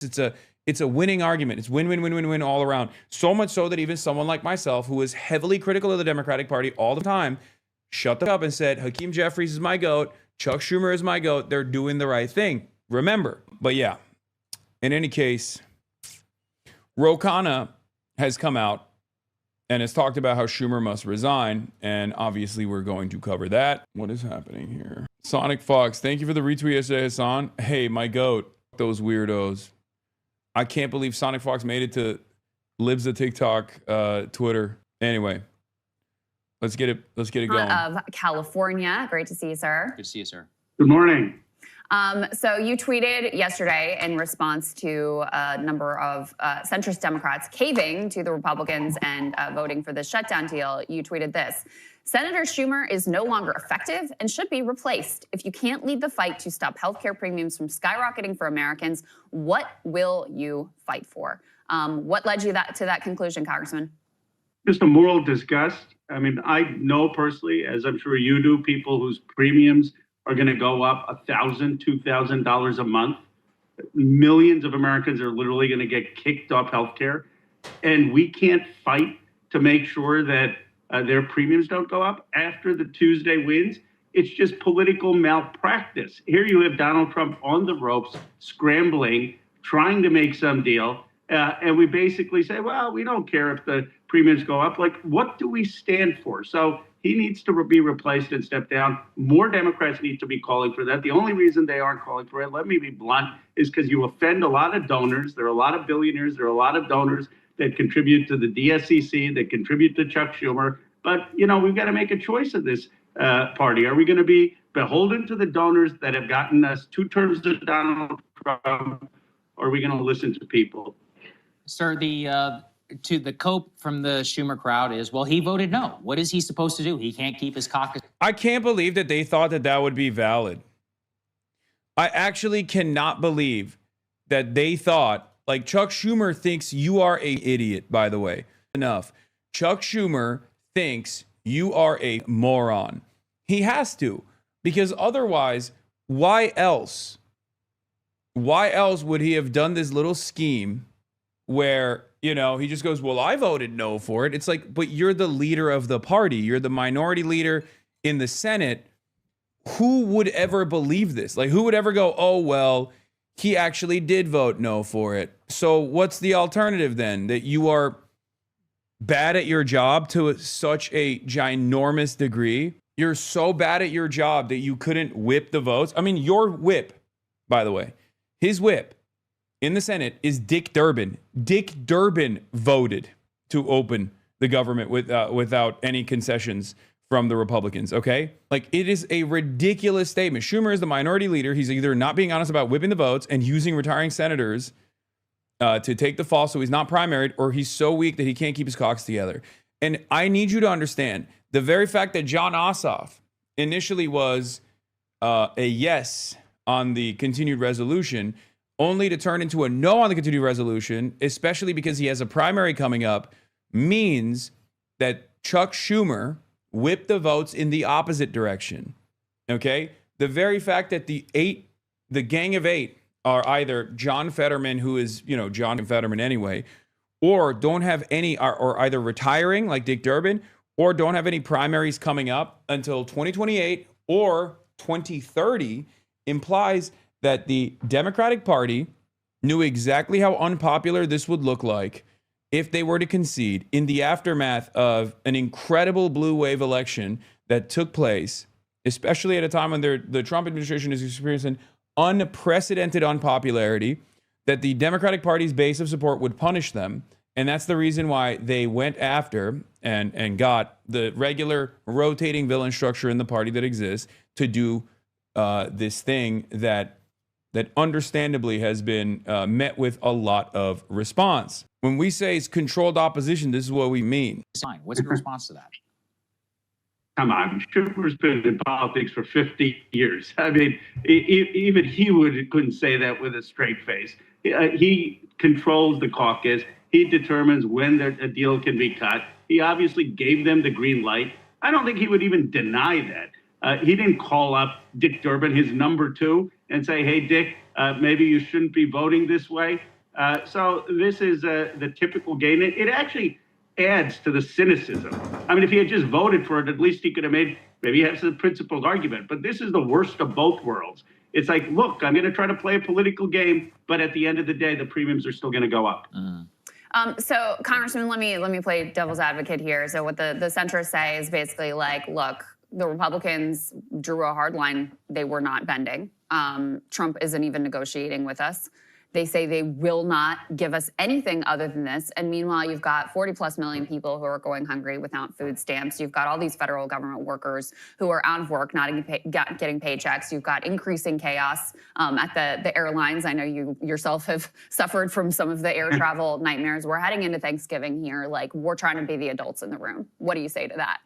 It's a winning argument. It's win, win, win, win, win all around. So much so that even someone like myself, who is heavily critical of the Democratic Party all the time, shut up and said, Hakeem Jeffries is my GOAT. Chuck Schumer is my GOAT. They're doing the right thing. Remember. But yeah, in any case, Ro Khanna has come out and has talked about how Schumer must resign. And obviously, we're going to cover that. What is happening here? Sonic Fox, thank you for the retweet yesterday, Hassan. Hey, my GOAT. Those weirdos. I can't believe Sonic Fox made it to Libs of TikTok, Twitter. Anyway, let's get it going. Of California. Great to see you, sir. Good to see you, sir. Good morning. So you tweeted yesterday in response to a number of centrist Democrats caving to the Republicans and voting for the shutdown deal. You tweeted this: Senator Schumer is no longer effective and should be replaced. If you can't lead the fight to stop healthcare premiums from skyrocketing for Americans, what will you fight for? What led you to that conclusion, Congressman? Just a moral disgust. I mean, I know personally, as I'm sure you do, people whose premiums are going to go up $1,000, $2,000 a month. Millions of Americans are literally going to get kicked off healthcare, and we can't fight to make sure that their premiums don't go up after the Tuesday wins. It's just political malpractice. Here you have Donald Trump on the ropes, scrambling, trying to make some deal. And we basically say, well, we don't care if the premiums go up. Like, what do we stand for? So he needs to be replaced and step down. More Democrats need to be calling for that. The only reason they aren't calling for it, let me be blunt, is because you offend a lot of donors. There are a lot of billionaires. There are a lot of donors that contribute to the DSCC, that contribute to Chuck Schumer. But, you know, we've got to make a choice of this party. Are we going to be beholden to the donors that have gotten us 2 terms of Donald Trump, or are we going to listen to people? Sir, the cope from the Schumer crowd is, well, he voted no. What is he supposed to do? He can't keep his caucus. I can't believe that they thought that would be valid. I actually cannot believe that they thought, like, Chuck Schumer thinks you are an idiot, by the way. Enough. Chuck Schumer thinks you are a moron. He has to, because otherwise, why else? Why else would he have done this little scheme where, you know, he just goes, well, I voted no for it. It's like, but you're the leader of the party. You're the minority leader in the Senate. Who would ever believe this? Like, who would ever go, oh, well, he actually did vote no for it. So what's the alternative then? That you are bad at your job to such a ginormous degree? You're so bad at your job that you couldn't whip the votes? I mean, your whip, by the way, his whip in the Senate is Dick Durbin. Dick Durbin voted to open the government without any concessions from the Republicans, okay? Like, it is a ridiculous statement. Schumer is the minority leader. He's either not being honest about whipping the votes and using retiring senators to take the fall so he's not primaried, or he's so weak that he can't keep his caucus together. And I need you to understand, the very fact that John Ossoff initially was a yes on the continued resolution, only to turn into a no on the continued resolution, especially because he has a primary coming up, means that Chuck Schumer whipped the votes in the opposite direction. Okay? The very fact that the gang of 8 are either John Fetterman, who is, you know, John Fetterman anyway, or don't have any, or either retiring like Dick Durbin, or don't have any primaries coming up until 2028 or 2030, implies that the Democratic Party knew exactly how unpopular this would look like if they were to concede in the aftermath of an incredible blue wave election that took place, especially at a time when the Trump administration is experiencing unprecedented unpopularity, that the Democratic Party's base of support would punish them. And that's the reason why they went after and got the regular rotating villain structure in the party that exists to do this thing that understandably has been met with a lot of response. When we say it's controlled opposition, this is what we mean. Fine. What's your response to that? Come on, Schumer's been in politics for 50 years. I mean, even he couldn't say that with a straight face. He controls the caucus. He determines when a deal can be cut. He obviously gave them the green light. I don't think he would even deny that. He didn't call up Dick Durbin, his number 2, and say, hey, Dick, maybe you shouldn't be voting this way. So this is the typical game. It actually adds to the cynicism. I mean, if he had just voted for it, at least he could have maybe has a principled argument. But this is the worst of both worlds. It's like, look, I'm going to try to play a political game, but at the end of the day, the premiums are still going to go up. So, Congressman, let me play devil's advocate here. So what the centrists say is basically like, look, the Republicans drew a hard line. They were not bending. Trump isn't even negotiating with us. They say they will not give us anything other than this. And meanwhile, you've got 40+ million people who are going hungry without food stamps. You've got all these federal government workers who are out of work, not getting paychecks. You've got increasing chaos at the airlines. I know you yourself have suffered from some of the air travel nightmares. We're heading into Thanksgiving here. Like, we're trying to be the adults in the room. What do you say to that?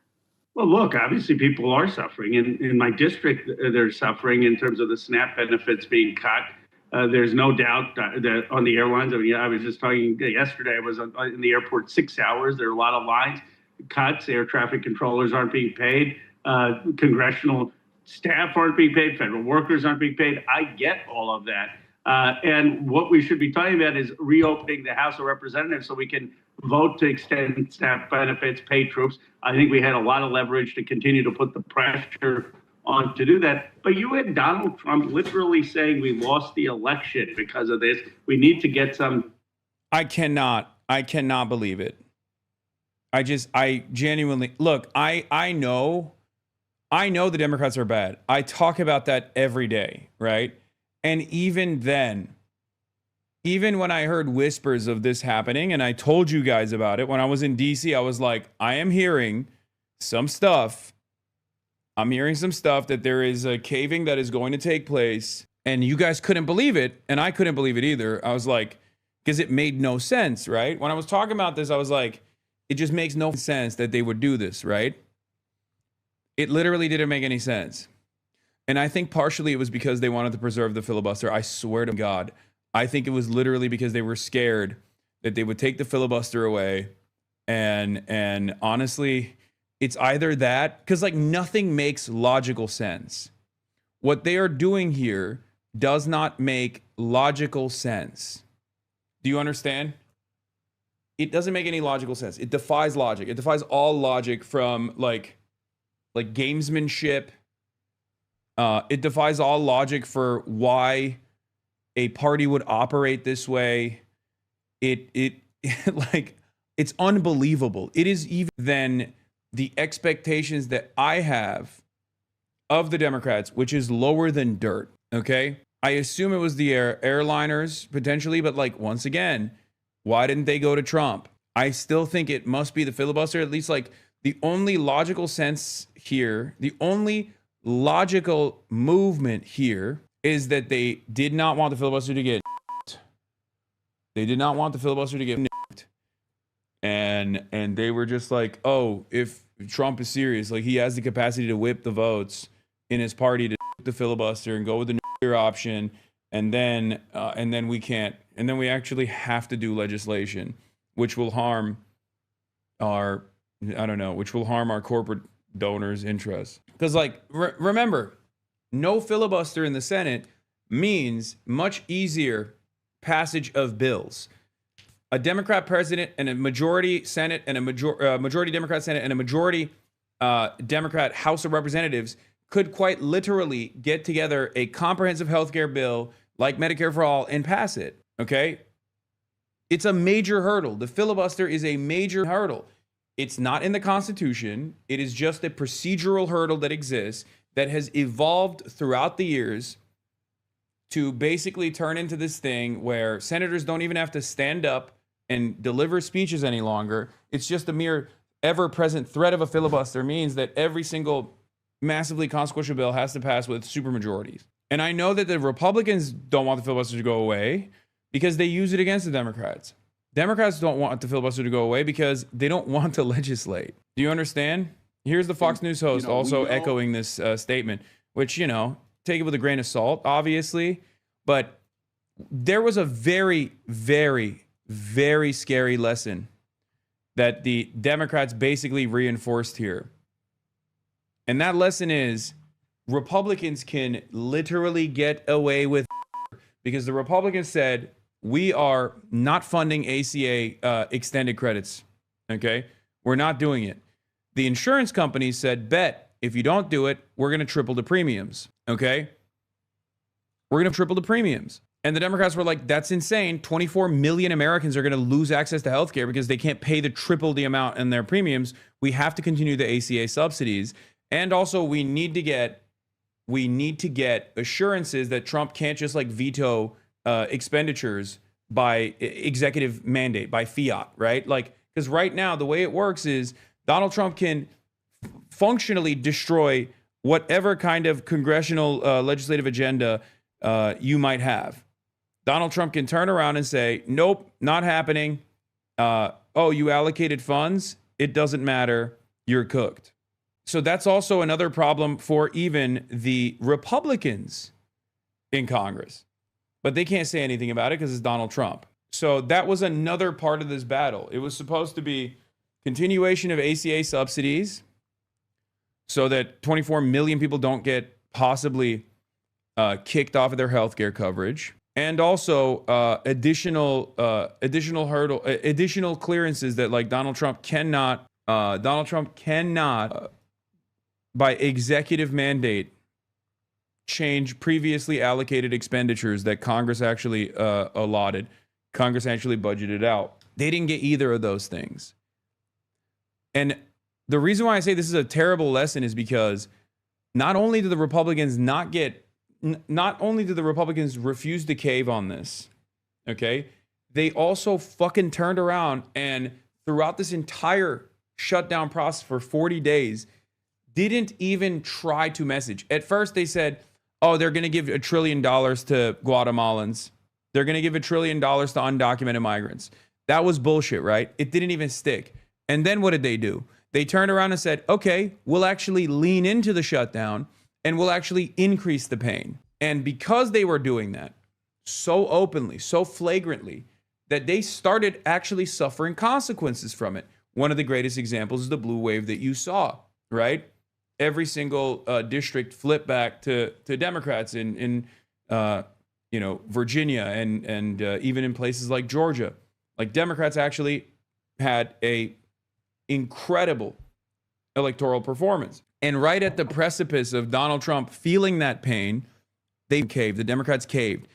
Well, look, obviously people are suffering. In my district, they're suffering in terms of the SNAP benefits being cut. There's no doubt that on the airlines, I mean, I was just talking yesterday, I was in the airport 6 hours. There are a lot of lines, cuts, air traffic controllers aren't being paid, congressional staff aren't being paid, federal workers aren't being paid. I get all of that. And what we should be talking about is reopening the House of Representatives so we can vote to extend SNAP benefits, pay troops. I think we had a lot of leverage to continue to put the pressure on to do that. But you had Donald Trump literally saying we lost the election because of this. We need to get some. I cannot believe it. I genuinely, look, I know the Democrats are bad. I talk about that every day, right? And even then, even when I heard whispers of this happening, and I told you guys about it when I was in DC, I was like, I am hearing some stuff. I'm hearing some stuff that there is a caving that is going to take place, and you guys couldn't believe it, and I couldn't believe it either. I was like, because it made no sense, right? When I was talking about this, I was like, it just makes no sense that they would do this, right? It literally didn't make any sense. And I think partially it was because they wanted to preserve the filibuster. I swear to God, I think it was literally because they were scared that they would take the filibuster away. And honestly, it's either that, because like nothing makes logical sense. What they are doing here does not make logical sense. Do you understand? It doesn't make any logical sense. It defies logic. It defies all logic from like gamesmanship. It defies all logic for why a party would operate this way. It like, it's unbelievable. It is even than the expectations that I have of the Democrats, which is lower than dirt, okay? I assume it was the airliners, potentially, but like, once again, why didn't they go to Trump? I still think it must be the filibuster, at least like the only logical sense here, the only logical movement here is that they did not want the filibuster to get they did not want the filibuster to get and they were just like, oh, if Trump is serious, like he has the capacity to whip the votes in his party to the filibuster and go with the nuclear option, and then we can't, and then we actually have to do legislation which will harm our, I don't know, which will harm our corporate donors' interests. Because like, remember, no filibuster in the Senate means much easier passage of bills. A Democrat president and a majority Senate and a majority Democrat Senate and a majority Democrat House of Representatives could quite literally get together a comprehensive healthcare bill like Medicare for All and pass it, okay? It's a major hurdle. The filibuster is a major hurdle. It's not in the Constitution. It is just a procedural hurdle that exists that has evolved throughout the years to basically turn into this thing where senators don't even have to stand up and deliver speeches any longer. It's just a mere ever-present threat of a filibuster means that every single massively consequential bill has to pass with supermajorities. And I know that the Republicans don't want the filibuster to go away because they use it against the Democrats. Democrats don't want the filibuster to go away because they don't want to legislate. Do you understand? Here's the Fox News host also echoing this statement, which, you know, take it with a grain of salt, obviously. But there was a very, very, very scary lesson that the Democrats basically reinforced here. And that lesson is Republicans can literally get away with because the Republicans said, we are not funding ACA extended credits. Okay? We're not doing it. The insurance companies said, bet, if you don't do it, we're going to triple the premiums. Okay? We're going to triple the premiums. And the Democrats were like, that's insane. 24 million Americans are going to lose access to healthcare because they can't pay the triple the amount in their premiums. We have to continue the ACA subsidies. And also we need to get assurances that Trump can't just like veto expenditures by executive mandate, by fiat, right? Like, because right now the way it works is Donald Trump can functionally destroy whatever kind of congressional legislative agenda you might have. Donald Trump can turn around and say, nope, not happening. Oh, you allocated funds? It doesn't matter. You're cooked. So that's also another problem for even the Republicans in Congress. But they can't say anything about it because it's Donald Trump. So that was another part of this battle. It was supposed to be continuation of ACA subsidies so that 24 million people don't get possibly kicked off of their healthcare coverage. And also additional clearances that like Donald Trump cannot by executive mandate change previously allocated expenditures that Congress actually allotted. Congress actually budgeted out. They didn't get either of those things. And the reason why I say this is a terrible lesson is because not only do the Republicans refuse to cave on this, okay? They also fucking turned around and throughout this entire shutdown process for 40 days, didn't even try to message. At first they said, oh, they're going to give $1 trillion to Guatemalans. They're going to give $1 trillion to undocumented migrants. That was bullshit, right? It didn't even stick. And then what did they do? They turned around and said, okay, we'll actually lean into the shutdown and we'll actually increase the pain. And because they were doing that so openly, so flagrantly, that they started actually suffering consequences from it. One of the greatest examples is the blue wave that you saw, right? Every single district flipped back to Democrats in Virginia and even in places like Georgia. Like Democrats actually had a incredible electoral performance. And right at the precipice of Donald Trump feeling that pain, they caved. The Democrats caved,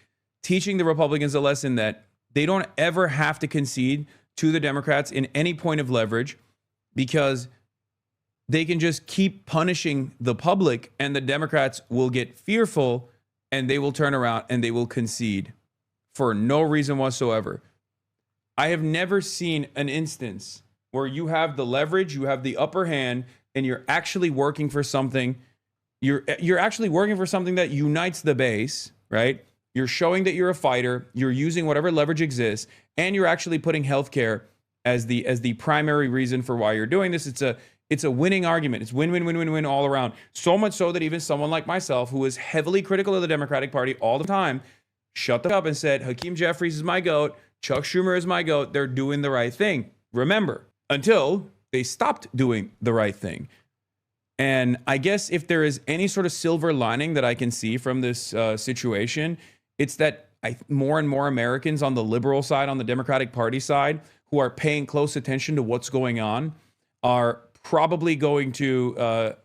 teaching the Republicans a lesson that they don't ever have to concede to the Democrats in any point of leverage because they can just keep punishing the public and the Democrats will get fearful and they will turn around and they will concede for no reason whatsoever. I have never seen an instance where you have the leverage, you have the upper hand, and you're actually working for something. You're actually working for something that unites the base, right? You're showing that you're a fighter. You're using whatever leverage exists, and you're actually putting healthcare as the primary reason for why you're doing this. It's a winning argument. It's win, win, win, win, win all around. So much so that even someone like myself, who is heavily critical of the Democratic Party all the time, shut the fuck up and said, Hakeem Jeffries is my GOAT. Chuck Schumer is my GOAT. They're doing the right thing. Remember, until they stopped doing the right thing. And I guess if there is any sort of silver lining that I can see from this situation, it's that more and more Americans on the liberal side, on the Democratic Party side, who are paying close attention to what's going on, are probably going to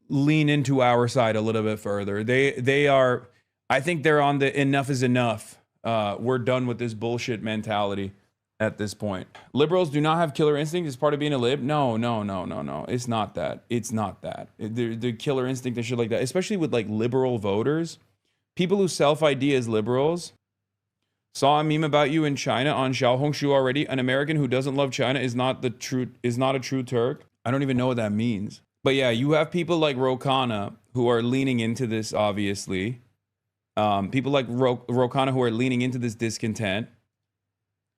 lean into our side a little bit further. They are, I think they're on the enough is enough. We're done with this bullshit mentality at this point. Liberals do not have killer instinct as part of being a lib. No. It's not that. It's not that. The killer instinct and shit like that, especially with like liberal voters, people who self-ID as liberals. Saw a meme about you in China on Xiaohongshu already. An American who doesn't love China is not a true Turk. I don't even know what that means. But yeah, you have people like Rokana who are leaning into this, obviously. People like Rokana who are leaning into this discontent.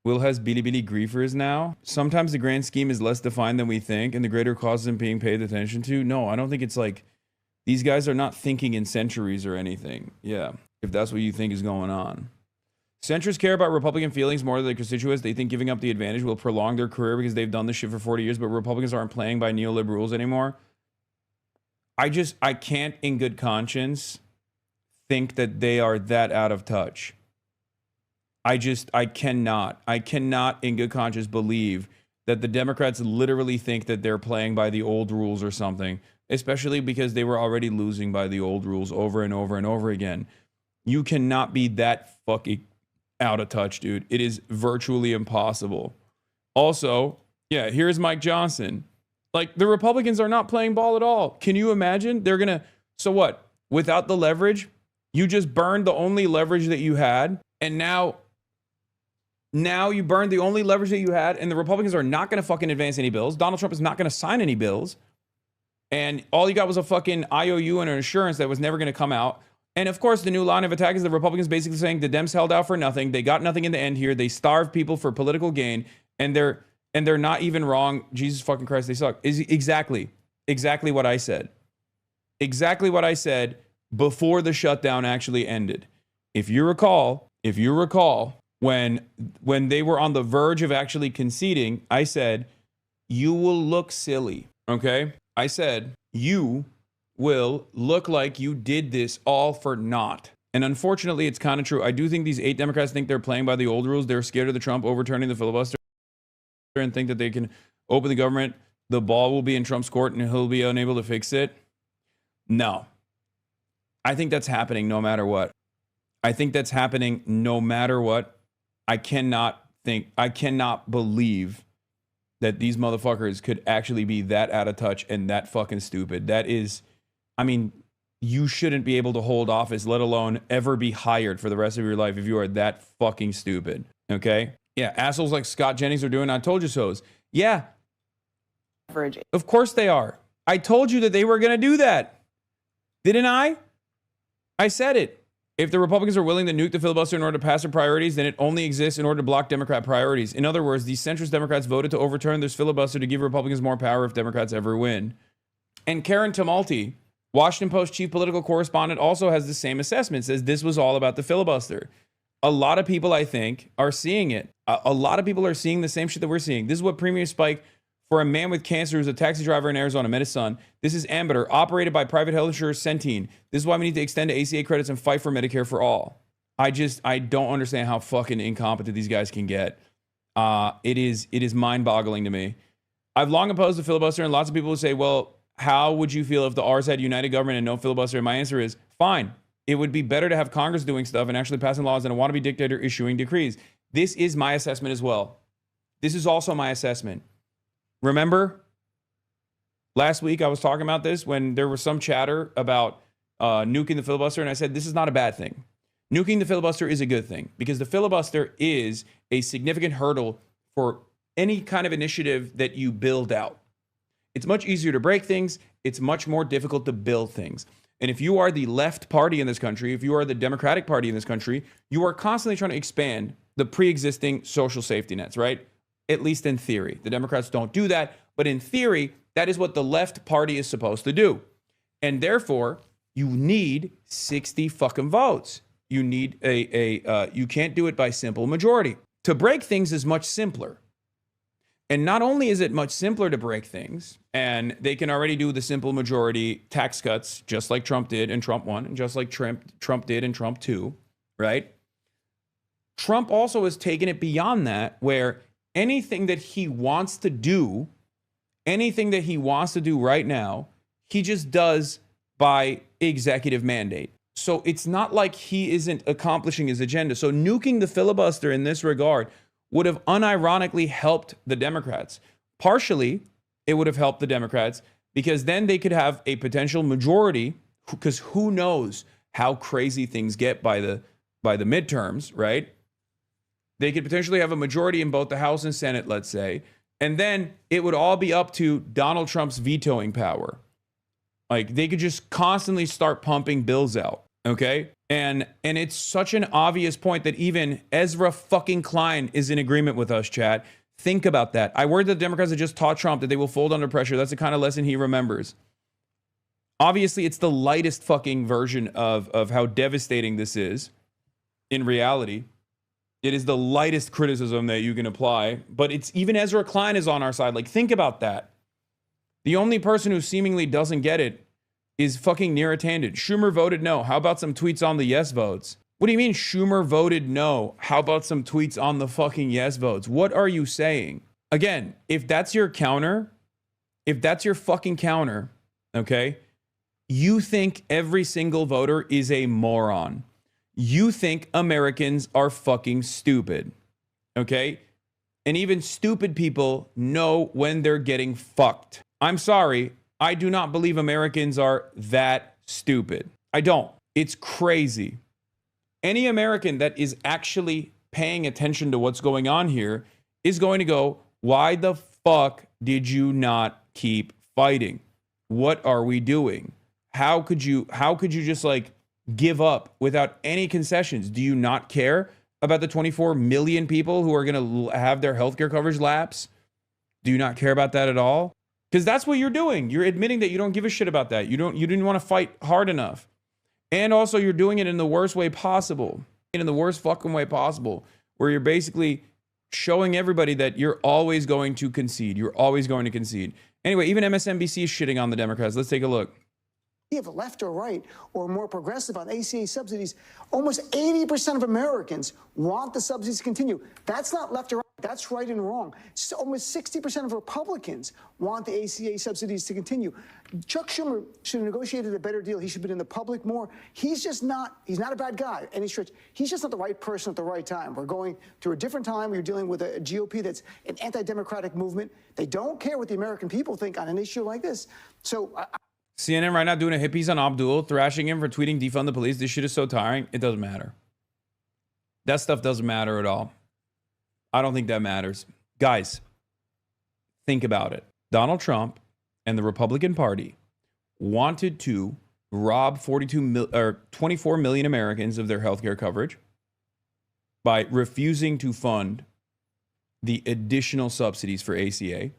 Will has Bilibili griefers now. Sometimes the grand scheme is less defined than we think, and the greater cause isn't being paid attention to. No, I don't think it's like these guys are not thinking in centuries or anything. Yeah, if that's what you think is going on. Centrists care about Republican feelings more than their constituents. They think giving up the advantage will prolong their career because they've done this shit for 40 years, but Republicans aren't playing by neoliberal rules anymore. I can't in good conscience think that they are that out of touch. I cannot in good conscience believe that the Democrats literally think that they're playing by the old rules or something, especially because they were already losing by the old rules over and over and over again. You cannot be that fucking out of touch, dude. It is virtually impossible. Also, yeah, here's Mike Johnson. Like, the Republicans are not playing ball at all. Can you imagine? They're going to, so what? Without the leverage, you just burned the only leverage that you had. And now you burned the only leverage that you had. And the Republicans are not going to fucking advance any bills. Donald Trump is not going to sign any bills. And all you got was a fucking IOU and an assurance that was never going to come out. And of course, the new line of attack is the Republicans basically saying the Dems held out for nothing. They got nothing in the end here. They starved people for political gain. And they're not even wrong. Jesus fucking Christ, they suck. Is exactly what I said. Exactly what I said before the shutdown actually ended. If you recall, when they were on the verge of actually conceding, I said, you will look silly. Okay? I said, you will look like you did this all for naught. And unfortunately, it's kind of true. I do think these 8 Democrats think they're playing by the old rules. They're scared of the Trump overturning the filibuster and think that they can open the government. The ball will be in Trump's court and he'll be unable to fix it. No. I think that's happening no matter what. I cannot believe that these motherfuckers could actually be that out of touch and that fucking stupid. That is, I mean, you shouldn't be able to hold office, let alone ever be hired for the rest of your life if you are that fucking stupid. Okay? Yeah, assholes like Scott Jennings are doing I told you so's. Yeah. Of course they are. I told you that they were going to do that. Didn't I? I said it. If the Republicans are willing to nuke the filibuster in order to pass their priorities, then it only exists in order to block Democrat priorities. In other words, these centrist Democrats voted to overturn this filibuster to give Republicans more power if Democrats ever win. And Karen Tumulty, Washington Post chief political correspondent, also has the same assessment, says this was all about the filibuster. A lot of people, I think, are seeing it. A lot of people are seeing the same shit that we're seeing. This is what Premier Spike, for a man with cancer who's a taxi driver in Arizona, met his son. This is Ambetter, operated by private health insurer Centene. This is why we need to extend to ACA credits and fight for Medicare for all. I don't understand how fucking incompetent these guys can get. It is mind-boggling to me. I've long opposed the filibuster, and lots of people would say, well, how would you feel if the R's had united government and no filibuster? And my answer is, fine. It would be better to have Congress doing stuff and actually passing laws than a wannabe dictator issuing decrees. This is my assessment as well. This is also my assessment. Remember, last week I was talking about this when there was some chatter about nuking the filibuster, and I said this is not a bad thing. Nuking the filibuster is a good thing because the filibuster is a significant hurdle for any kind of initiative that you build out. It's much easier to break things. It's much more difficult to build things. And if you are the left party in this country, if you are the Democratic Party in this country, you are constantly trying to expand the pre-existing social safety nets, right? At least in theory. The Democrats don't do that, but in theory, that is what the left party is supposed to do. And therefore, you need 60 fucking votes. You need you can't do it by simple majority. To break things is much simpler. And not only is it much simpler to break things, and they can already do the simple majority tax cuts, just like Trump did and Trump won, and just like Trump did and Trump too, right? Trump also has taken it beyond that, where anything that he wants to do right now, he just does by executive mandate. So it's not like he isn't accomplishing his agenda. So nuking the filibuster in this regard would have unironically helped the Democrats. Partially, it would have helped the Democrats because then they could have a potential majority, because who knows how crazy things get by the midterms, right? They could potentially have a majority in both the House and Senate, let's say, and then it would all be up to Donald Trump's vetoing power. Like, they could just constantly start pumping bills out, okay? And it's such an obvious point that even Ezra fucking Klein is in agreement with us, chat. Think about that. I worry that the Democrats have just taught Trump that they will fold under pressure. That's the kind of lesson he remembers. Obviously, it's the lightest fucking version of how devastating this is in reality. It is the lightest criticism that you can apply, but it's even Ezra Klein is on our side. Like, think about that. The only person who seemingly doesn't get it is fucking near attended. Schumer voted no. How about some tweets on the yes votes? What do you mean Schumer voted no? How about some tweets on the fucking yes votes? What are you saying? Again, if that's your counter, if that's your fucking counter, okay, you think every single voter is a moron. You think Americans are fucking stupid, okay? And even stupid people know when they're getting fucked. I'm sorry, I do not believe Americans are that stupid. I don't. It's crazy. Any American that is actually paying attention to what's going on here is going to go, why the fuck did you not keep fighting? What are we doing? How could you just like give up without any concessions? Do you not care about the 24 million people who are going to have their healthcare coverage lapse? Do you not care about that at all? Because that's what you're doing. You're admitting that you don't give a shit about that. You didn't want to fight hard enough. And also you're doing it in the worst way possible. In the worst fucking way possible, where you're basically showing everybody that you're always going to concede. You're always going to concede. Anyway, even MSNBC is shitting on the Democrats. Let's take a look. If left or right or more progressive on ACA subsidies, almost 80% of Americans want the subsidies to continue. That's not left or right. That's right and wrong. So almost 60% of Republicans want the ACA subsidies to continue. Chuck Schumer should have negotiated a better deal. He should have been in the public more. He's not a bad guy, any stretch. He's just not the right person at the right time. We're going through a different time. You're dealing with a GOP that's an anti-democratic movement. They don't care what the American people think on an issue like this. So CNN right now doing a hit piece on Abdul, thrashing him for tweeting defund the police. This shit is so tiring. It doesn't matter. That stuff doesn't matter at all. I don't think that matters. Guys, think about it. Donald Trump and the Republican Party wanted to rob 24 million Americans of their healthcare coverage by refusing to fund the additional subsidies for ACA.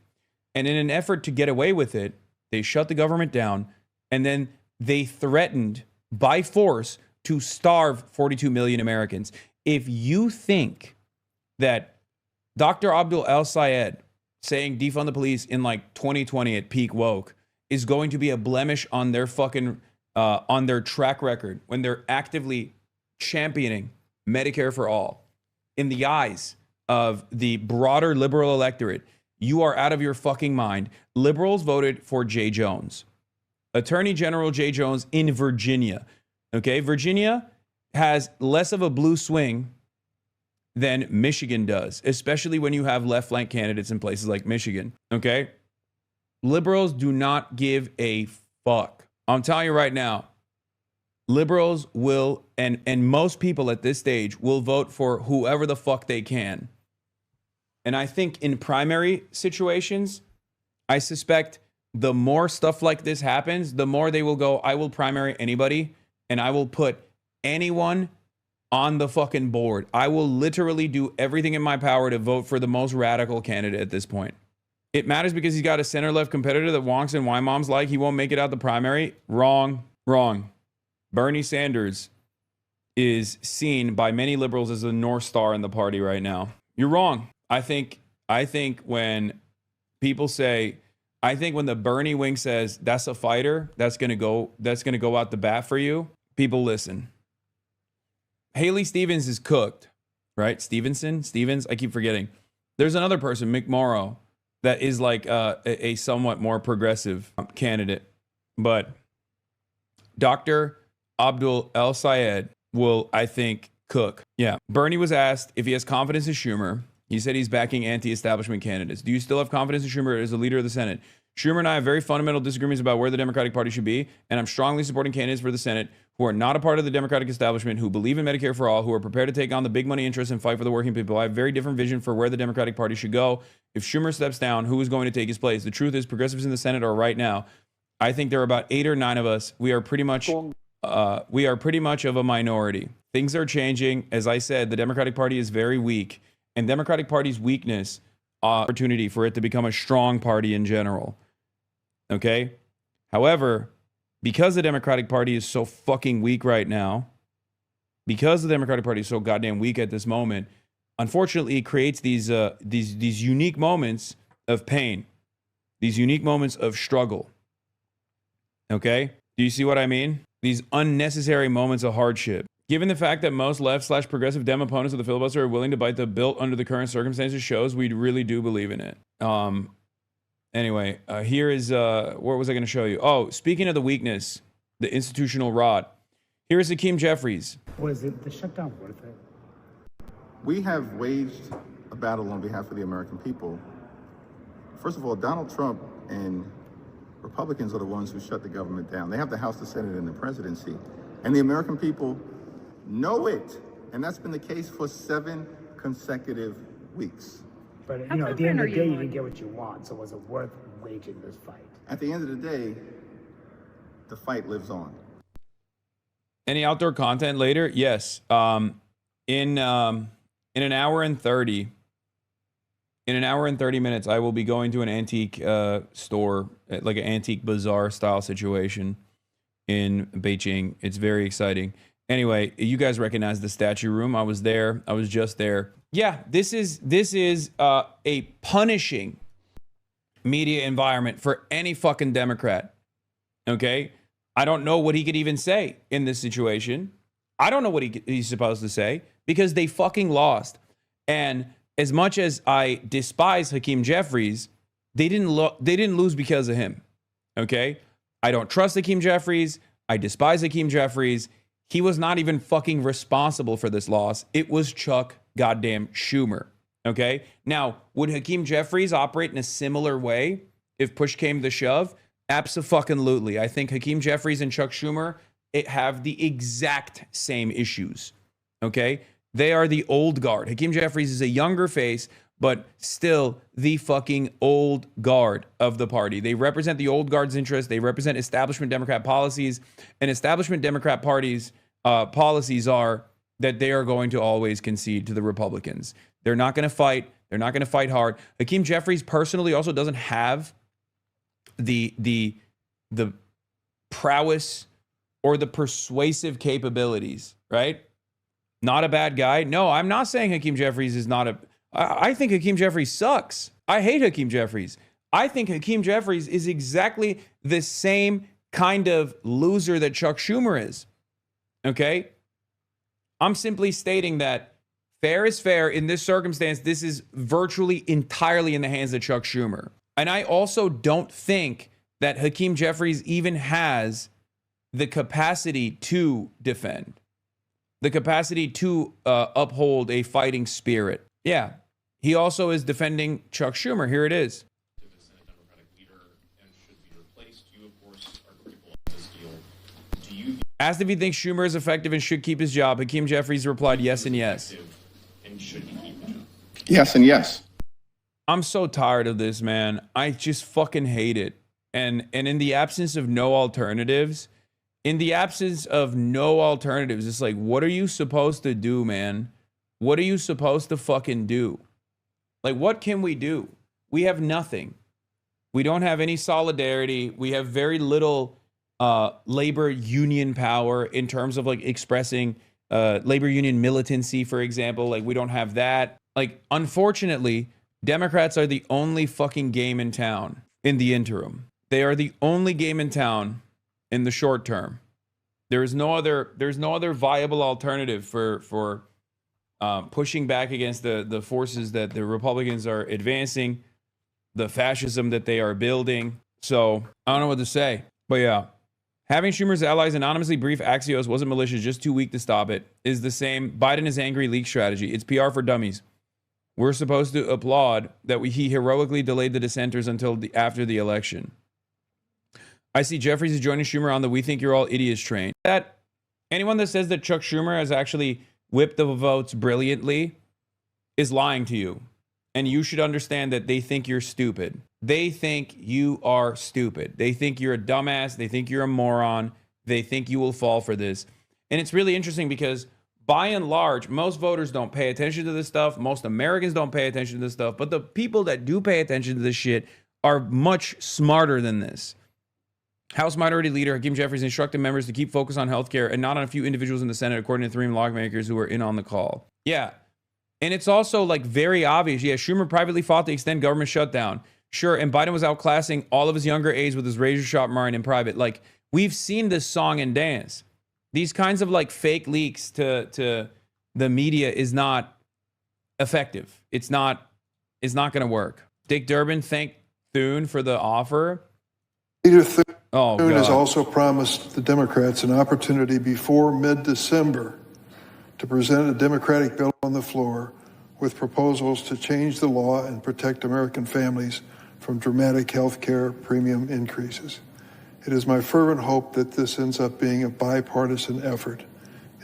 And in an effort to get away with it, they shut the government down, and then they threatened by force to starve 42 million Americans. If you think that Dr. Abdul El-Sayed saying defund the police in like 2020 at peak woke is going to be a blemish on their fucking on their track record when they're actively championing Medicare for all in the eyes of the broader liberal electorate, you are out of your fucking mind. Liberals voted for Jay Jones, Attorney General Jay Jones in Virginia. Okay, Virginia has less of a blue swing than Michigan does, especially when you have left flank candidates in places like Michigan. Okay, liberals do not give a fuck. I'm telling you right now, liberals will, and most people at this stage will vote for whoever the fuck they can. And I think in primary situations, I suspect the more stuff like this happens, the more they will go, I will primary anybody and I will put anyone on the fucking board. I will literally do everything in my power to vote for the most radical candidate at this point. It matters because he's got a center-left competitor that wonks and wine moms like. He won't make it out the primary. Wrong. Bernie Sanders is seen by many liberals as a North Star in the party right now. You're wrong. I think when people say, I think when the Bernie wing says that's a fighter, that's gonna go out the bat for you, people listen. Haley Stevens is cooked, right? Stevens, I keep forgetting. There's another person, Mick Morrow, that is like a somewhat more progressive candidate. But Dr. Abdul El-Sayed will, I think, cook. Yeah. Bernie was asked if he has confidence in Schumer. He said he's backing anti-establishment candidates. Do you still have confidence in Schumer as the leader of the Senate? Schumer and I have very fundamental disagreements about where the Democratic Party should be, and I'm strongly supporting candidates for the Senate who are not a part of the Democratic establishment, who believe in Medicare for all, who are prepared to take on the big money interests and fight for the working people. I have a very different vision for where the Democratic Party should go. If Schumer steps down, who is going to take his place? The truth is, progressives in the Senate are right now. I think there are about 8 or 9 of us. We are pretty much of a minority. Things are changing. As I said, the Democratic Party is very weak. And Democratic Party's weakness, opportunity for it to become a strong party in general. Okay? However, because the Democratic Party is so fucking weak right now, because the Democratic Party is so goddamn weak at this moment, unfortunately, it creates these unique moments of pain, these unique moments of struggle. Okay? Do you see what I mean? These unnecessary moments of hardship. Given the fact that most left/progressive Dem opponents of the filibuster are willing to bite the bill under the current circumstances shows we really do believe in it. Anyway, here is, what was I going to show you? Oh, speaking of the weakness, the institutional rot. Here is Hakeem Jeffries. Was the shutdown worth it? We have waged a battle on behalf of the American people. First of all, Donald Trump and Republicans are the ones who shut the government down. They have the House, the Senate, and the presidency. And the American people know it. And that's been the case for 7 consecutive weeks. But, you know, at the end of the day, you didn't get what you want. So was it worth waging this fight? At the end of the day, the fight lives on. Any outdoor content later? Yes. In an hour and 30 minutes, I will be going to an antique store, like an antique bazaar style situation in Beijing. It's very exciting. Anyway, you guys recognize the statue room. I was there. I was just there. Yeah, this is a punishing media environment for any fucking Democrat. Okay? I don't know what he could even say in this situation. I don't know what he's supposed to say because they fucking lost. And as much as I despise Hakeem Jeffries, they didn't lose because of him. Okay? I don't trust Hakeem Jeffries. I despise Hakeem Jeffries. He was not even fucking responsible for this loss. It was Chuck goddamn Schumer. Okay? Now, would Hakeem Jeffries operate in a similar way if push came to shove? Abso-fucking-lutely. I think Hakeem Jeffries and Chuck Schumer have the exact same issues. Okay? They are the old guard. Hakeem Jeffries is a younger face, but still the fucking old guard of the party. They represent the old guard's interests. They represent establishment Democrat policies. And establishment Democrat parties policies are that they are going to always concede to the Republicans. They're not going to fight. They're not going to fight hard. Hakeem Jeffries personally also doesn't have the prowess or the persuasive capabilities, right? Not a bad guy. No, I'm not saying Hakeem Jeffries is not a... I think Hakeem Jeffries sucks. I hate Hakeem Jeffries. I think Hakeem Jeffries is exactly the same kind of loser that Chuck Schumer is. Okay? I'm simply stating that fair is fair. In this circumstance, this is virtually entirely in the hands of Chuck Schumer. And I also don't think that Hakeem Jeffries even has the capacity to defend, the capacity to uphold a fighting spirit. Yeah, he also is defending Chuck Schumer. Here it is. Asked if he thinks Schumer is effective and should keep his job, Hakeem Jeffries replied yes and yes. Yes and yes. I'm so tired of this, man. I just fucking hate it. And in the absence of no alternatives, it's like, what are you supposed to do, man? What are you supposed to fucking do? Like, what can we do? We have nothing. We don't have any solidarity. We have very little labor union power in terms of like expressing labor union militancy, for example. Like, we don't have that. Like, unfortunately, Democrats are the only fucking game in town in the interim. They are the only game in town in the short term. There's no other viable alternative for pushing back against the forces that the Republicans are advancing, the fascism that they are building. So I don't know what to say, but yeah. Having Schumer's allies anonymously brief Axios wasn't malicious, just too weak to stop it, is the same Biden is angry leak strategy. It's PR for dummies. We're supposed to applaud that he heroically delayed the dissenters until after the election. I see Jeffries is joining Schumer on the "we think you're all idiots" train. That anyone that says that Chuck Schumer has actually whipped the votes brilliantly is lying to you. And you should understand that they think you're stupid. They think you are stupid. They think you're a dumbass. They think you're a moron. They think you will fall for this. And it's really interesting because by and large, most voters don't pay attention to this stuff. Most Americans don't pay attention to this stuff. But the people that do pay attention to this shit are much smarter than this. House Minority Leader Hakeem Jeffries instructed members to keep focus on healthcare and not on a few individuals in the Senate, according to 3 lawmakers who were in on the call. Yeah. And it's also like very obvious. Yeah, Schumer privately fought to extend government shutdown. Sure, and Biden was outclassing all of his younger aides with his razor sharp mind in private. Like, We've seen this song and dance. These kinds of like fake leaks to the media is not effective. It's not going to work. Dick Durbin thanked Thune for the offer. Leader Thune has God. also promised the Democrats an opportunity before mid-December to present a Democratic bill on the floor with proposals to change the law and protect American families from dramatic health care premium increases. It is my fervent hope that this ends up being a bipartisan effort.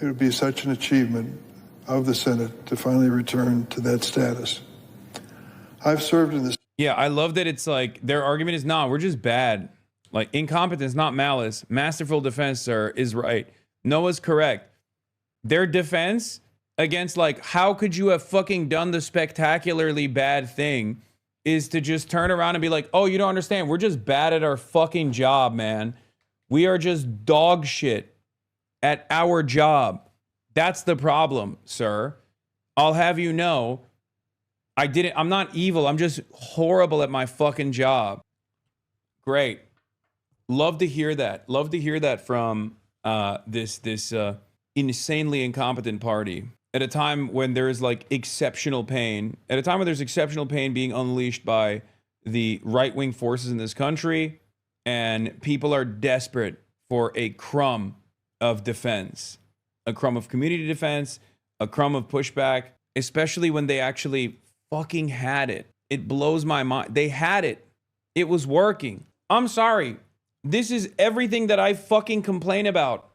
It would be such an achievement of the Senate to finally return to that status. I've served in this. Yeah, I love that it's like their argument is, nah, we're just bad. Like incompetence, not malice. Masterful defense, sir, is right. Noah's correct. Their defense against like, how could you have fucking done the spectacularly bad thing is to just turn around and be like, oh, you don't understand. We're just bad at our fucking job, man. We are just dog shit at our job. That's the problem, sir. I'll have you know, I'm not evil. I'm just horrible at my fucking job. Great. Love to hear that. Love to hear that from this insanely incompetent party at a time when there's like exceptional pain, at a time when there's exceptional pain being unleashed by the right-wing forces in this country, and people are desperate for a crumb of defense, a crumb of community defense, a crumb of pushback, especially when they actually fucking had it. It blows my mind. They had it. It was working. I'm sorry. This is everything that I fucking complain about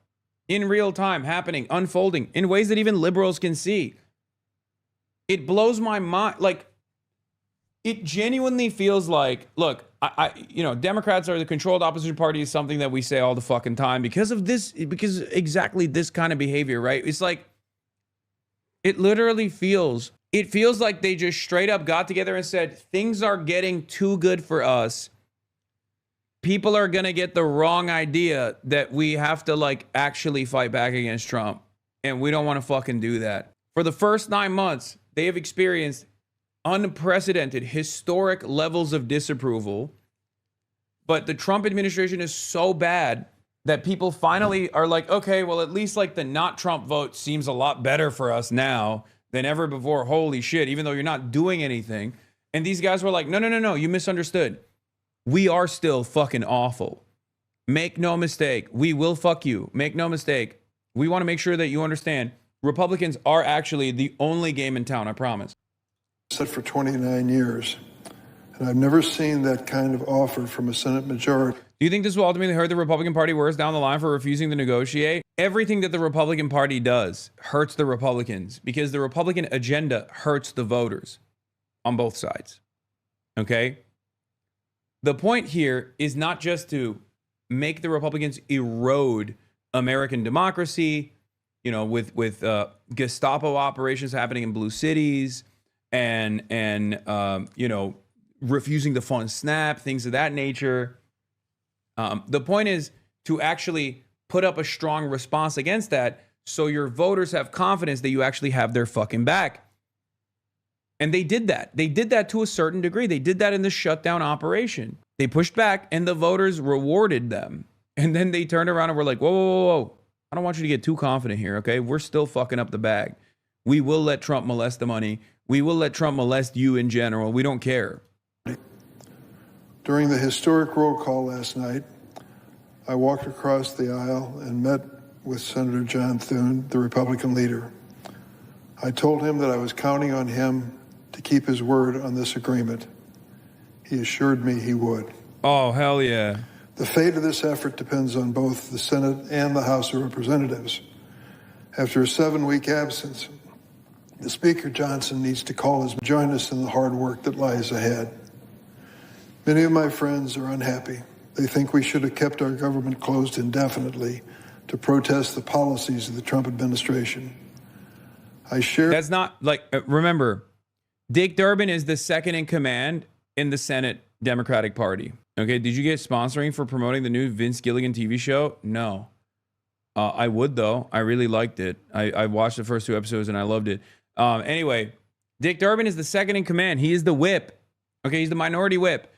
in real time, happening, unfolding in ways that even liberals can see. It blows my mind. Like, it genuinely feels like, look, Democrats are the controlled opposition party is something that we say all the fucking time because exactly this kind of behavior, right? It's like, it literally feels like they just straight up got together and said, things are getting too good for us. People are going to get the wrong idea that we have to like actually fight back against Trump. And we don't want to fucking do that. For the first 9 months, they have experienced unprecedented, historic levels of disapproval. But the Trump administration is so bad that people finally are like, okay, well, at least like the not Trump vote seems a lot better for us now than ever before. Holy shit, even though you're not doing anything. And these guys were like, no, you misunderstood. We are still fucking awful. Make no mistake. We will fuck you. Make no mistake. We want to make sure that you understand Republicans are actually the only game in town, I promise. Said for 29 years, and I've never seen that kind of offer from a Senate majority. Do you think this will ultimately hurt the Republican Party worse down the line for refusing to negotiate? Everything that the Republican Party does hurts the Republicans because the Republican agenda hurts the voters on both sides. Okay? The point here is not just to make the Republicans erode American democracy, with Gestapo operations happening in blue cities and refusing to fund SNAP, things of that nature. The point is to actually put up a strong response against that so your voters have confidence that you actually have their fucking back. And they did that. They did that to a certain degree. They did that in the shutdown operation. They pushed back and the voters rewarded them. And then they turned around and were like, whoa. I don't want you to get too confident here, okay? We're still fucking up the bag. We will let Trump molest the money. We will let Trump molest you in general. We don't care. During the historic roll call last night, I walked across the aisle and met with Senator John Thune, the Republican leader. I told him that I was counting on him to keep his word on this agreement. He assured me he would. Oh, hell yeah. The fate of this effort depends on both the Senate and the House of Representatives. After a 7-week absence, the Speaker Johnson needs to join us in the hard work that lies ahead. Many of my friends are unhappy. They think we should have kept our government closed indefinitely to protest the policies of the Trump administration. That's not like, remember, Dick Durbin is the second in command in the Senate Democratic Party. Okay, did you get sponsoring for promoting the new Vince Gilligan TV show? No. I would, though. I really liked it. I watched the first 2 episodes and I loved it. Anyway, Dick Durbin is the second in command. He is the whip. Okay, he's the minority whip.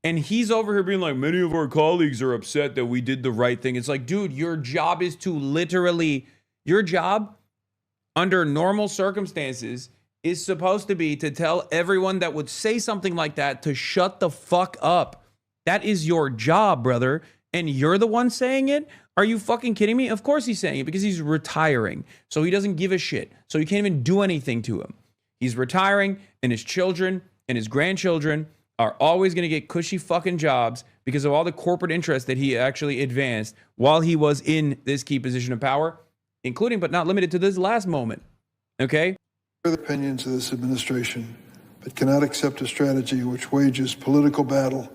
And he's over here being like, many of our colleagues are upset that we did the right thing. It's like, dude, your job is to literally, your job under normal circumstances is supposed to be to tell everyone that would say something like that to shut the fuck up. That is your job, brother. And you're the one saying it? Are you fucking kidding me? Of course he's saying it because he's retiring. So he doesn't give a shit. So you can't even do anything to him. He's retiring, and his children and his grandchildren are always going to get cushy fucking jobs because of all the corporate interests that he actually advanced while he was in this key position of power, including but not limited to this last moment. Okay? The opinions of this administration, but cannot accept a strategy which wages political battle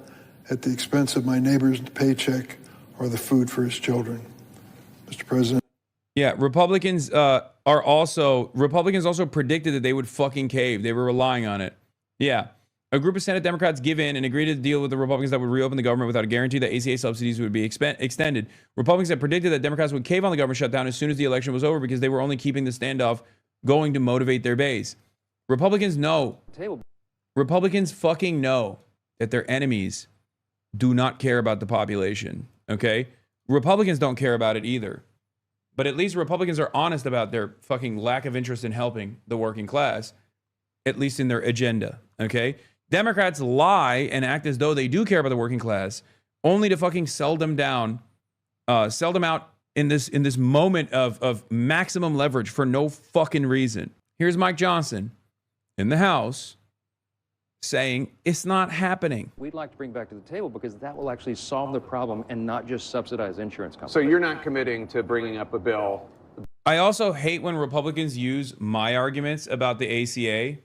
at the expense of my neighbor's paycheck or the food for his children. Mr. President. Yeah, Republicans also predicted that they would fucking cave. They were relying on it. Yeah. A group of Senate Democrats give in and agree to deal with the Republicans that would reopen the government without a guarantee that ACA subsidies would be extended. Republicans had predicted that Democrats would cave on the government shutdown as soon as the election was over because they were only keeping the standoff going to motivate their base. Republicans know. Republicans fucking know that their enemies do not care about the population, okay? Republicans don't care about it either. But at least Republicans are honest about their fucking lack of interest in helping the working class, at least in their agenda, okay? Democrats lie and act as though they do care about the working class, only to fucking sell them out in this moment of maximum leverage for no fucking reason. Here's Mike Johnson in the House saying it's not happening. We'd like to bring back to the table because that will actually solve the problem and not just subsidize insurance companies. So you're not committing to bringing up a bill? I also hate when Republicans use my arguments about the ACA.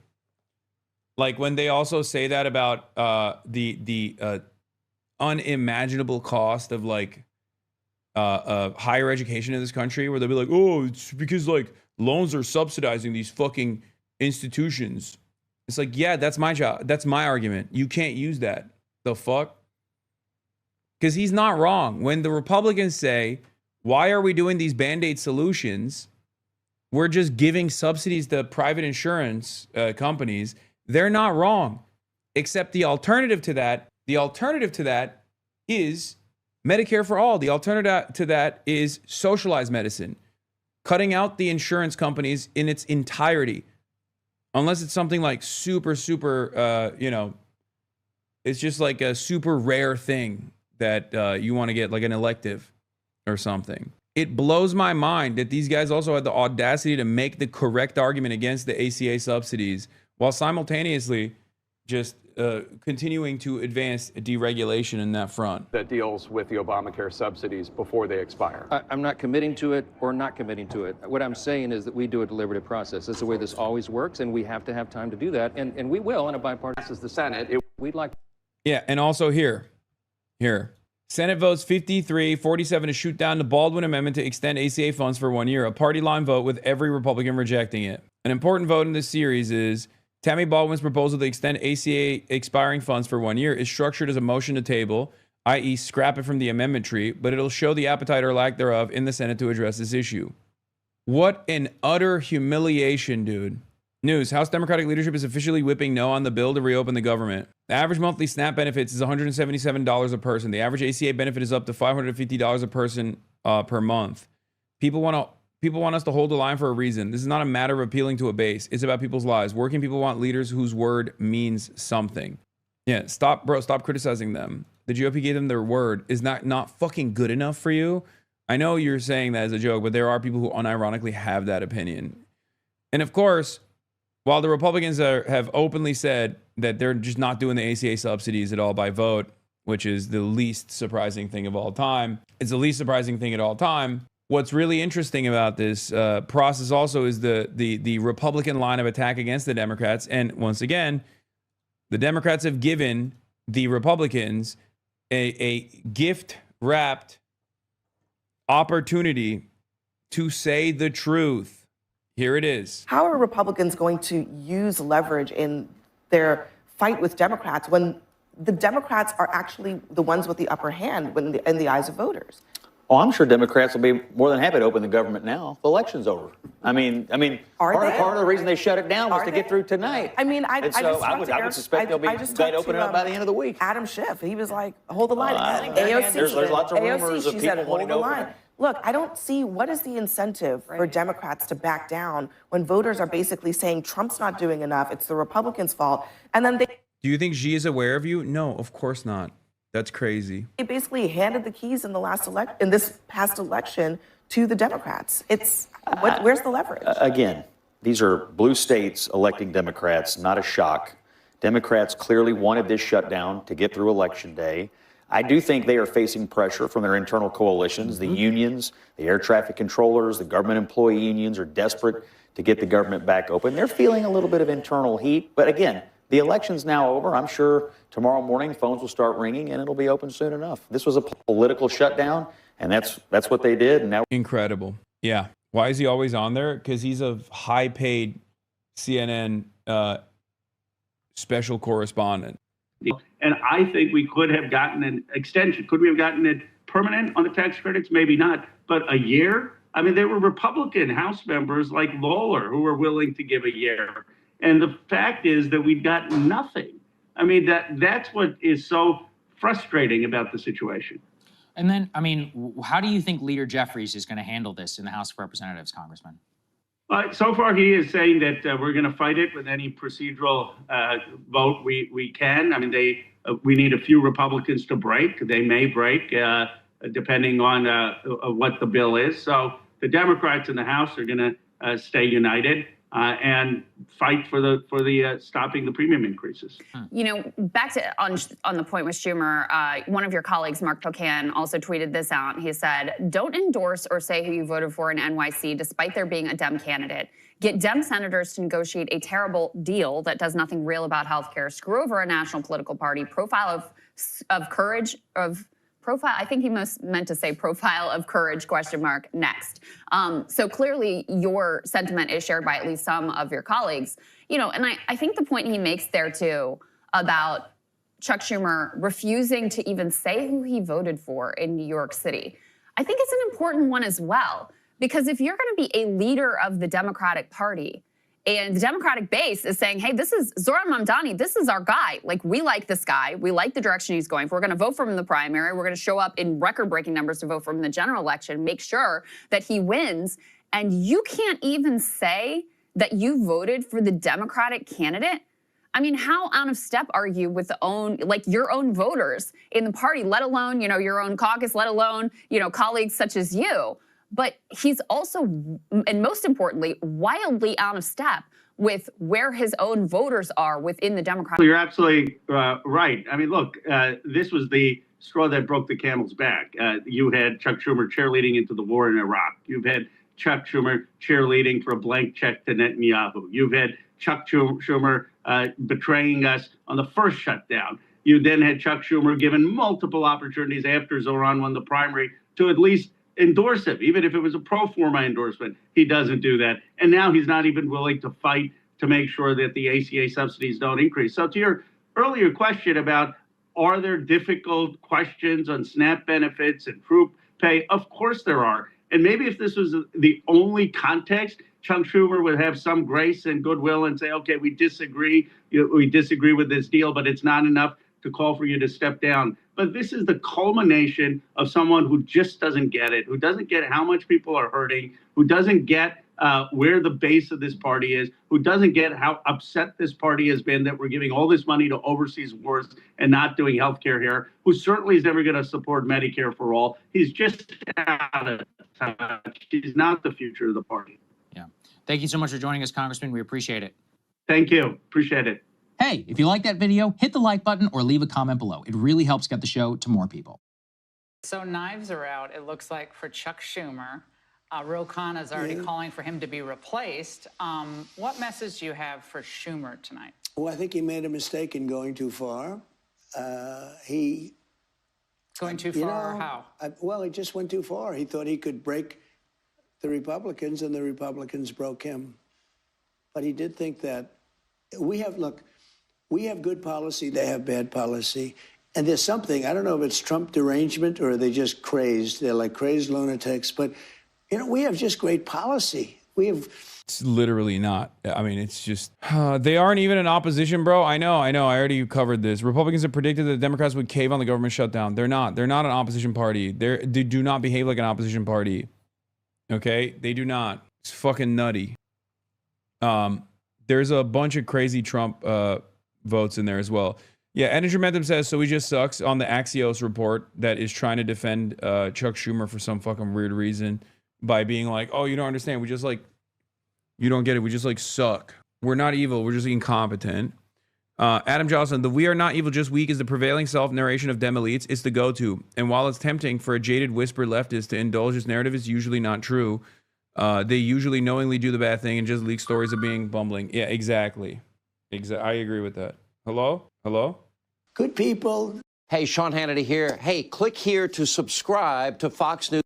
Like when they also say that about the unimaginable cost of like higher education in this country, where they'll be like, oh, it's because like loans are subsidizing these fucking institutions. It's like, yeah, that's my job. That's my argument. You can't use that. The fuck? Because he's not wrong. When the Republicans say, why are we doing these Band-Aid solutions? We're just giving subsidies to private insurance companies. They're not wrong. Except the alternative to that is Medicare for all. The alternative to that is socialized medicine. Cutting out the insurance companies in its entirety. Unless it's something like super, it's just like a super rare thing that you want to get, like an elective or something. It blows my mind that these guys also had the audacity to make the correct argument against the ACA subsidies while simultaneously just continuing to advance deregulation in that front. That deals with the Obamacare subsidies before they expire. I'm not committing to it or not committing to it. What I'm saying is that we do a deliberative process. That's the way this always works, and we have to have time to do that, and we will in a bipartisan. This is the Senate. We'd like. Yeah, and also here. Senate votes 53-47 to shoot down the Baldwin Amendment to extend ACA funds for 1 year. A party line vote with every Republican rejecting it. An important vote in this series is Tammy Baldwin's proposal to extend ACA expiring funds for 1 year is structured as a motion to table, i.e. scrap it from the amendment tree, but it'll show the appetite or lack thereof in the Senate to address this issue. What an utter humiliation, dude. News, House Democratic leadership is officially whipping no on the bill to reopen the government. The average monthly SNAP benefits is $177 a person. The average ACA benefit is up to $550 a person per month. People want us to hold the line for a reason. This is not a matter of appealing to a base. It's about people's lives. Working people want leaders whose word means something. Yeah, stop criticizing them. The GOP gave them their word. Is not fucking good enough for you? I know you're saying that as a joke, but there are people who unironically have that opinion. And of course, while the Republicans have openly said that they're just not doing the ACA subsidies at all by vote, which is the least surprising thing of all time. It's the least surprising thing at all time. What's really interesting about this process also is the Republican line of attack against the Democrats. And once again, the Democrats have given the Republicans a gift-wrapped opportunity to say the truth. Here it is. How are Republicans going to use leverage in their fight with Democrats when the Democrats are actually the ones with the upper hand in the eyes of voters? Oh, I'm sure Democrats will be more than happy to open the government now. The election's over. I mean, part of the reason they shut it down was to get through tonight. I mean, I would suspect they'll be opening up by the end of the week. Adam Schiff, he was like, hold the line. AOC, there's lots of rumors of people wanting to open it. Look, I don't see what is the incentive for Democrats to back down when voters are basically saying Trump's not doing enough, it's the Republicans' fault, and then they... Do you think Xi is aware of you? No, of course not. That's crazy. They basically handed the keys in this past election to the Democrats. Where's the leverage? Again, these are blue states electing Democrats, not a shock. Democrats clearly wanted this shutdown to get through Election Day. I do think they are facing pressure from their internal coalitions. The unions, the air traffic controllers, the government employee unions are desperate to get the government back open. They're feeling a little bit of internal heat. But again, the election's now over. I'm sure tomorrow morning phones will start ringing and it'll be open soon enough. This was a political shutdown, and that's what they did. And now incredible. Yeah. Why is he always on there? Because he's a high-paid CNN special correspondent. And I think we could have gotten an extension. Could we have gotten it permanent on the tax credits? Maybe not. But a year? I mean, there were Republican House members like Lawler who were willing to give a year. And the fact is that we've got nothing. I mean, that's what is so frustrating about the situation. And then, I mean, how do you think Leader Jeffries is going to handle this in the House of Representatives, Congressman? So far, he is saying that we're going to fight it with any procedural vote we can. I mean, we need a few Republicans to break. They may break, depending on what the bill is. So the Democrats in the House are going to stay united and fight for the stopping the premium increases. You know, back to on the point with Schumer, one of your colleagues, Mark Pocan, also tweeted this out. He said, "Don't endorse or say who you voted for in NYC, despite there being a Dem candidate. Get Dem senators to negotiate a terrible deal that does nothing real about healthcare. Screw over a national political party. Profile of courage of." Profile, I think he meant to say profile of courage, question mark, next. So clearly your sentiment is shared by at least some of your colleagues. You know, and I think the point he makes there too about Chuck Schumer refusing to even say who he voted for in New York City, I think it's an important one as well. Because if you're gonna be a leader of the Democratic Party, and the Democratic base is saying, hey, this is Zohran Mamdani, this is our guy. Like, we like this guy. We like the direction he's going for. We're gonna vote for him in the primary. We're gonna show up in record-breaking numbers to vote for him in the general election, make sure that he wins. And you can't even say that you voted for the Democratic candidate? I mean, how out of step are you with your own voters in the party, let alone, you know, your own caucus, let alone, you know, colleagues such as you? But he's also, and most importantly, wildly out of step with where his own voters are within the Democratic. You're absolutely right. I mean, look, this was the straw that broke the camel's back. You had Chuck Schumer cheerleading into the war in Iraq. You've had Chuck Schumer cheerleading for a blank check to Netanyahu. You've had Chuck Schumer betraying us on the first shutdown. You then had Chuck Schumer given multiple opportunities after Zohran won the primary to at least endorse him, even if it was a pro forma endorsement. He doesn't do that. And now he's not even willing to fight to make sure that the ACA subsidies don't increase. So to your earlier question about, are there difficult questions on SNAP benefits and troop pay? Of course there are. And maybe if this was the only context, Chuck Schumer would have some grace and goodwill and say, okay, we disagree with this deal, but it's not enough to call for you to step down. But this is the culmination of someone who just doesn't get it, who doesn't get how much people are hurting, who doesn't get where the base of this party is, who doesn't get how upset this party has been that we're giving all this money to overseas wars and not doing health care here, who certainly is never going to support Medicare for all. He's just out of touch. He's not the future of the party. Yeah. Thank you so much for joining us, Congressman. We appreciate it. Thank you. Appreciate it. Hey, if you like that video, hit the like button or leave a comment below. It really helps get the show to more people. So knives are out, it looks like, for Chuck Schumer. Ro Khanna is already calling for him to be replaced. What message do you have for Schumer tonight? Well, I think he made a mistake in going too far. Going too far, how? Well, he just went too far. He thought he could break the Republicans, and the Republicans broke him. But he did think that we have good policy, they have bad policy, And there's something, I don't know if it's Trump derangement or are they just crazed. They're like crazed lunatics. But, you know, we have just great policy. We have... It's literally not. I mean, it's just... they aren't even in opposition, bro. I know. I already covered this. Republicans have predicted that Democrats would cave on the government shutdown. They're not. They're not an opposition party. They do not behave like an opposition party. Okay? They do not. It's fucking nutty. There's a bunch of crazy Trump votes in there as well. Yeah, Energy Momentum says, so he just sucks on the Axios report that is trying to defend Chuck Schumer for some fucking weird reason by being like, oh, you don't understand. We just like, you don't get it. We just like suck. We're not evil. We're just incompetent. Adam Johnson, the we are not evil, just weak is the prevailing self-narration of dem elites. It's the go-to. And while it's tempting for a jaded whisper leftist to indulge this narrative, is usually not true. They usually knowingly do the bad thing and just leak stories of being bumbling. Yeah, exactly. I agree with that. Hello? Hello? Good people. Hey, Sean Hannity here. Hey, click here to subscribe to Fox News.